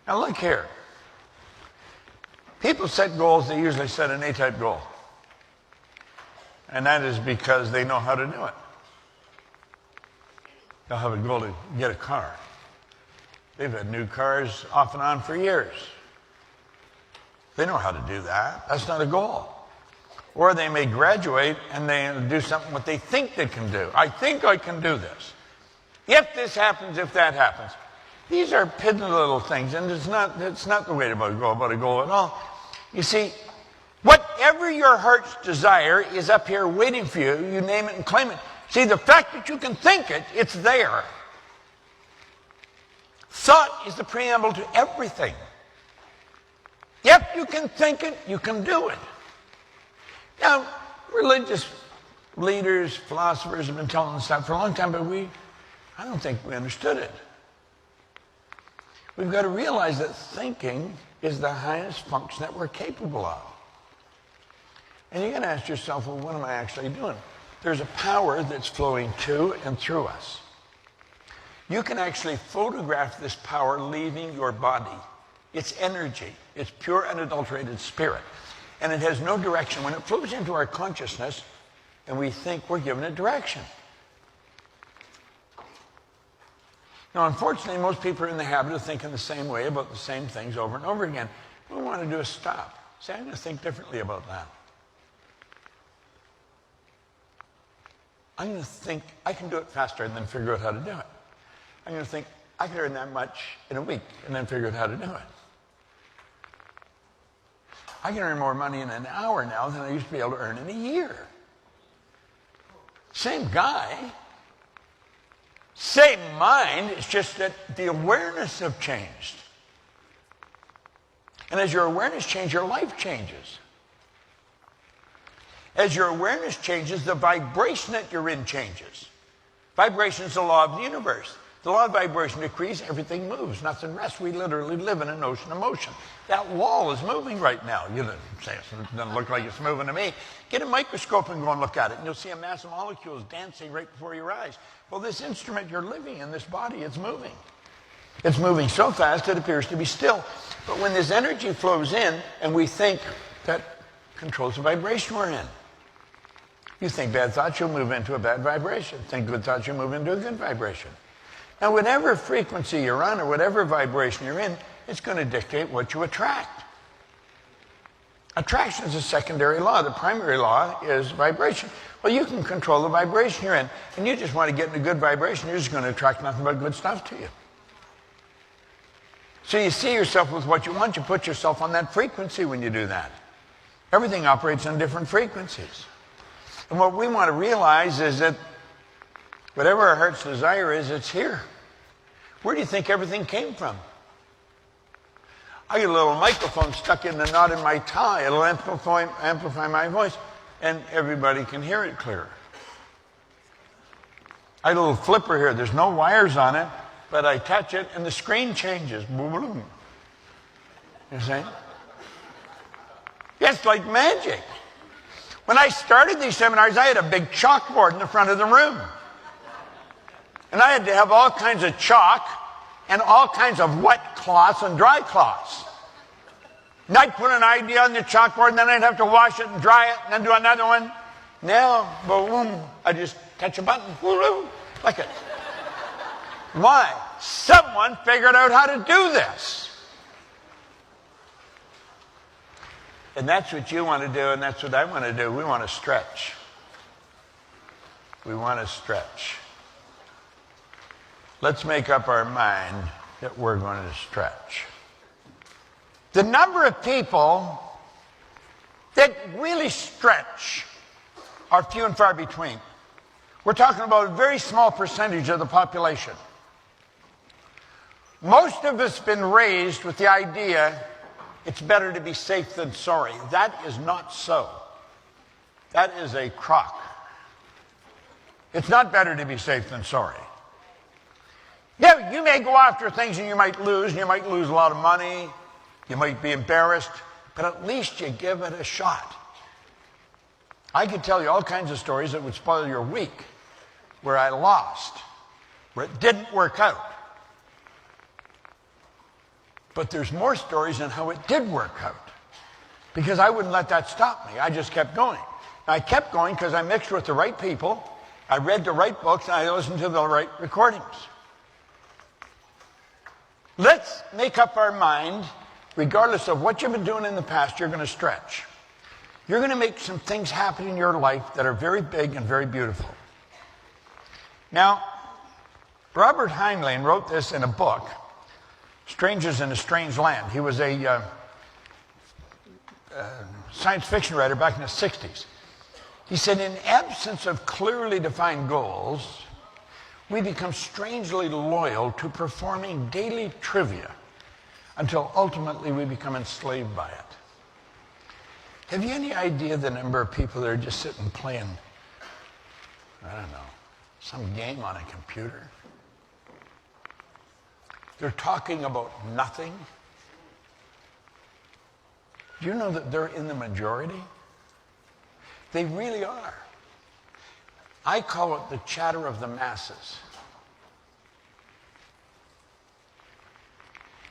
Now look here. People set goals, they usually set an A-type goal. And that is because they know how to do it. They'll have a goal to get a car. They've had new cars off and on for years. They know how to do that. That's not a goal. Or they may graduate and they do something what they think they can do. I think I can do this. If this happens, if that happens. These are piddly little things, and it's not the way to go about a goal at all. You see, whatever your heart's desire is up here waiting for you. You name it and claim it. See, the fact that you can think it, it's there. Thought is the preamble to everything. If you can think it, you can do it. Now, religious leaders, philosophers have been telling us that for a long time, but I don't think we understood it. We've got to realize that thinking is the highest function that we're capable of. And you're going to ask yourself, well, what am I actually doing? There's a power that's flowing to and through us. You can actually photograph this power leaving your body. It's energy. It's pure unadulterated spirit. And it has no direction. When it flows into our consciousness and we think, we're given it direction. Now, unfortunately, most people are in the habit of thinking the same way about the same things over and over again. What we want to do is stop. Say, I'm going to think differently about that. I'm going to think I can do it faster and then figure out how to do it. I'm going to think I can earn that much in a week and then figure out how to do it. I can earn more money in an hour now than I used to be able to earn in a year. Same guy. Same mind, it's just that the awareness have changed. And as your awareness changes, your life changes. As your awareness changes, the vibration that you're in changes. Vibration is the law of the universe. The law of vibration decrees, everything moves, nothing rests. We literally live in an ocean of motion. That wall is moving right now. You say it doesn't look like it's moving to me. Get a microscope and go and look at it, and you'll see a mass of molecules dancing right before your eyes. Well, this instrument you're living in, this body, it's moving. It's moving so fast it appears to be still. But when this energy flows in, and we think that controls the vibration we're in. You think bad thoughts, you'll move into a bad vibration. Think good thoughts, you'll move into a good vibration. Now, whatever frequency you're on or whatever vibration you're in, it's going to dictate what you attract. Attraction is a secondary law. The primary law is vibration. Well, you can control the vibration you're in, and you just want to get in a good vibration, you're just going to attract nothing but good stuff to you. So you see yourself with what you want, you put yourself on that frequency when you do that. Everything operates on different frequencies. And what we want to realize is that whatever our heart's desire is, it's here. Where do you think everything came from? I get a little microphone stuck in the knot in my tie. It'll amplify my voice, and everybody can hear it clearer. I have a little flipper here. There's no wires on it, but I touch it, and the screen changes. Boom, boom. You see? Yeah, it's like magic. When I started these seminars, I had a big chalkboard in the front of the room. And I had to have all kinds of chalk and all kinds of wet cloths and dry cloths. And I'd put an idea on the chalkboard, and then I'd have to wash it and dry it, and then do another one. Now, boom, I just touch a button, woo-hoo, like it. Why? Someone figured out how to do this. And that's what you want to do, and that's what I want to do. We want to stretch. We want to stretch. Let's make up our mind that we're going to stretch. The number of people that really stretch are few and far between. We're talking about a very small percentage of the population. Most of us have been raised with the idea it's better to be safe than sorry. That is not so. That is a crock. It's not better to be safe than sorry. Yeah, you may go after things and you might lose a lot of money, you might be embarrassed, but at least you give it a shot. I could tell you all kinds of stories that would spoil your week, where I lost, where it didn't work out. But there's more stories on how it did work out. Because I wouldn't let that stop me. I just kept going. I kept going because I mixed with the right people, I read the right books, and I listened to the right recordings. Let's make up our mind, regardless of what you've been doing in the past, you're going to stretch. You're going to make some things happen in your life that are very big and very beautiful. Now, Robert Heinlein wrote this in a book, Strangers in a Strange Land. He was a science fiction writer back in the 60s. He said, in absence of clearly defined goals, we become strangely loyal to performing daily trivia until ultimately we become enslaved by it. Have you any idea the number of people that are just sitting playing, I don't know, some game on a computer? They're talking about nothing. Do you know that they're in the majority? They really are. I call it the chatter of the masses.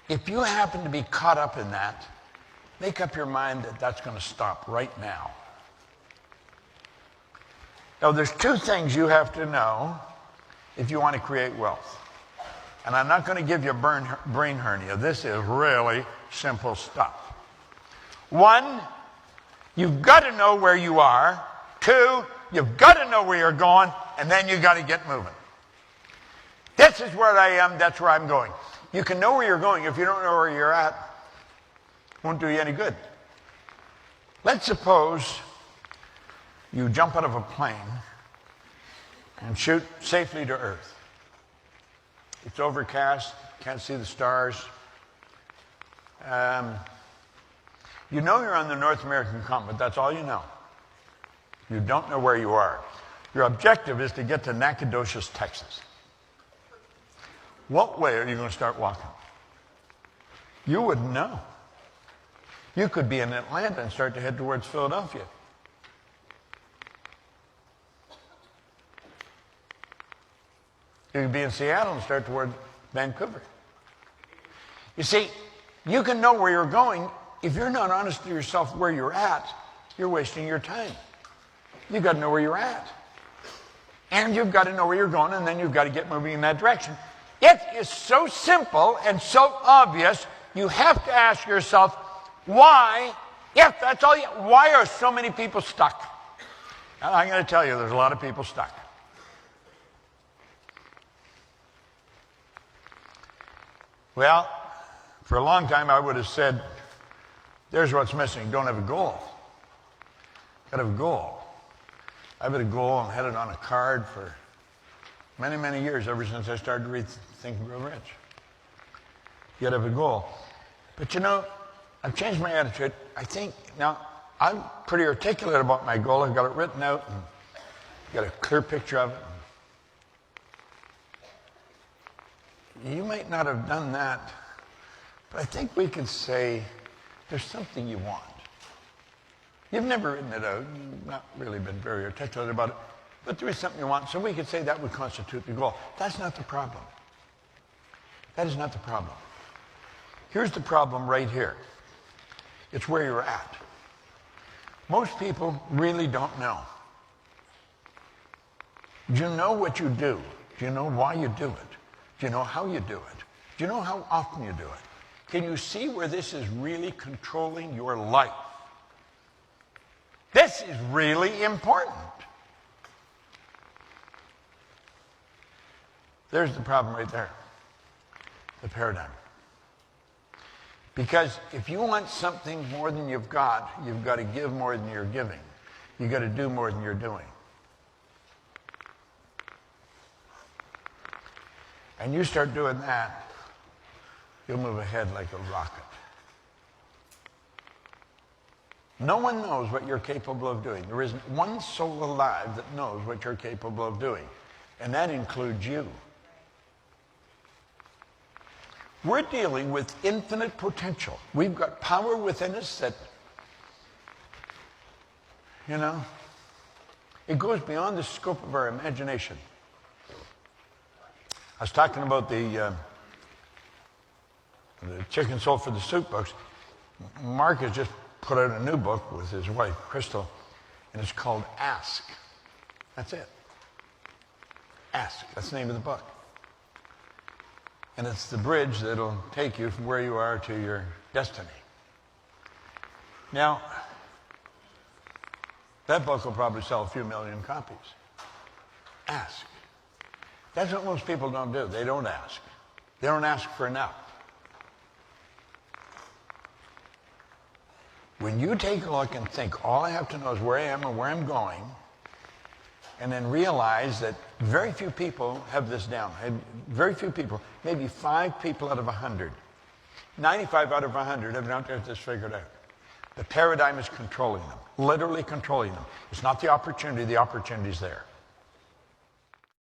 If you happen to be caught up in that, make up your mind that that's going to stop right now. Now, there's two things you have to know if you want to create wealth. And I'm not going to give you a brain hernia. This is really simple stuff. One, you've got to know where you are. Two, you've got to know where you're going, and then you've got to get moving. This is where I am, that's where I'm going. You can know where you're going. If you don't know where you're at, it won't do you any good. Let's suppose you jump out of a plane and shoot safely to Earth. It's overcast, can't see the stars. You know you're on the North American continent, that's all you know. You don't know where you are. Your objective is to get to Nacogdoches, Texas. What way are you going to start walking? You wouldn't know. You could be in Atlanta and start to head towards Philadelphia. You could be in Seattle and start toward Vancouver. You see, you can know where you're going. If you're not honest to yourself where you're at, you're wasting your time. You've got to know where you're at. And you've got to know where you're going, and then you've got to get moving in that direction. It is so simple and so obvious, you have to ask yourself, why, if that's all you, why are so many people stuck? And I'm going to tell you, there's a lot of people stuck. Well, for a long time I would have said, there's what's missing. Don't have a goal. Got to have a goal. I've had a goal and had it on a card for many, many years, ever since I started to read Think and Grow Rich. You got to have a goal. But you know, I've changed my attitude. I think, now, I'm pretty articulate about my goal. I've got it written out and got a clear picture of it. You might not have done that, but I think we can say there's something you want. You've never written it out. You've not really been very articulate about it, but there is something you want, so we could say that would constitute the goal. That's not the problem. That is not the problem. Here's the problem right here. It's where you're at. Most people really don't know. Do you know what you do? Do you know why you do it? Do you know how you do it? Do you know how often you do it? Can you see where this is really controlling your life? This is really important. There's the problem right there. The paradigm. Because if you want something more than you've got to give more than you're giving. You've got to do more than you're doing. And you start doing that, you'll move ahead like a rocket. No one knows what you're capable of doing. There isn't one soul alive that knows what you're capable of doing. And that includes you. We're dealing with infinite potential. We've got power within us that, you know, it goes beyond the scope of our imagination. I was talking about the the Chicken Soul for the Soup books, Mark has just put out a new book with his wife, Crystal, and it's called Ask. That's it. Ask. That's the name of the book. And it's the bridge that'll take you from where you are to your destiny. Now, that book will probably sell a few million copies. Ask. That's what most people don't do. They don't ask. They don't ask for enough. When you take a look and think, all I have to know is where I am and where I'm going, and then realize that very few people have this down. Very few people, maybe 5 people out of 100. 95 out of 100 have not got this figured out. The paradigm is controlling them, literally controlling them. It's not the opportunity's there.